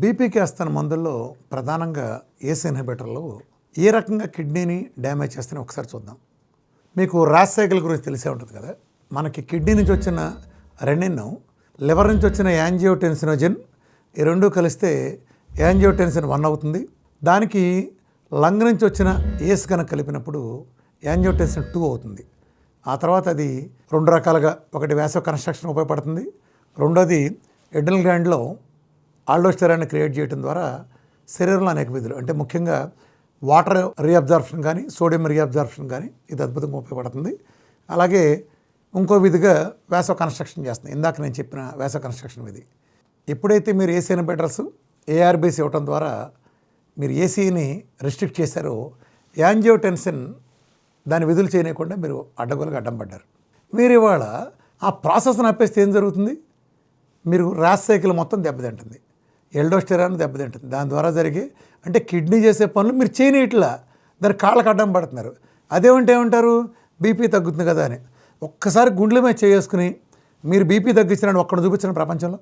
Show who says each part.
Speaker 1: బీపీకి వేస్తున్న మందుల్లో ప్రధానంగా ఏస్ ఇన్హిబిటర్లు ఏ రకంగా కిడ్నీని డ్యామేజ్ చేస్తాయని ఒకసారి చూద్దాం. మీకు ర్యాష్ సైకిల్ గురించి తెలిసే ఉంటుంది కదా. మనకి కిడ్నీ నుంచి వచ్చిన రెనిన్, లివర్ నుంచి వచ్చిన యాంజియోటెన్సినోజెన్, ఈ రెండు కలిస్తే యాంజియోటెన్సిన్ 1 అవుతుంది. దానికి లంగ్ నుంచి వచ్చిన ఏస్ కనుక కలిపినప్పుడు యాంజియోటెన్సిన్ 2 అవుతుంది. ఆ తర్వాత అది రెండు రకాలుగా, ఒకటి వ్యాసో కన్స్ట్రక్షన్ ఉపయోగపడుతుంది, రెండోది ఎడ్రినల్ గ్లాండ్లో ఆల్డోస్టెరాన్ని క్రియేట్ చేయడం ద్వారా శరీరంలో అనేక విధులు, అంటే ముఖ్యంగా వాటర్ రీఅబ్జార్ప్షన్ కానీ సోడియం రీఅబ్జార్ప్షన్ కానీ ఇది అద్భుతంగా ఉపయోగపడుతుంది. అలాగే ఇంకో విధిగా వ్యాసో కన్స్ట్రక్షన్ చేస్తుంది. ఇందాక నేను చెప్పిన వ్యాసో కన్స్ట్రక్షన్ విధి. ఎప్పుడైతే మీరు ఏసీ ఇన్హిబిటర్స్ ఏఆర్బీస్ ఇవ్వటం ద్వారా మీరు ఏసీని రెస్ట్రిక్ట్ చేశారో, యాంజియోటెన్సిన్ దాని విధులు చేయకుండా మీరు అడ్డగోలుగా అడ్డం పడ్డారు. మీరు ఇవాళ ఆ ప్రాసెస్ని ఆపేస్తే ఏం జరుగుతుంది? మీరు ర్యాష్ సైకిల్ మొత్తం దెబ్బతింటుంది, ఎల్డోస్టెరాన్ దెబ్బతింటుంది. దాని ద్వారా జరిగే, అంటే కిడ్నీ చేసే పనులు మీరు చేయనీట్లా, దాని కాళ్ళకు అడ్డం పడుతున్నారు. అదేమంటే ఏమంటారు, బీపీ తగ్గుతుంది కదా అని. ఒక్కసారి గుండెల మీద చేసుకుని మీరు బీపీ తగ్గించినాడు ఒక్కడ చూపించిన ప్రపంచంలో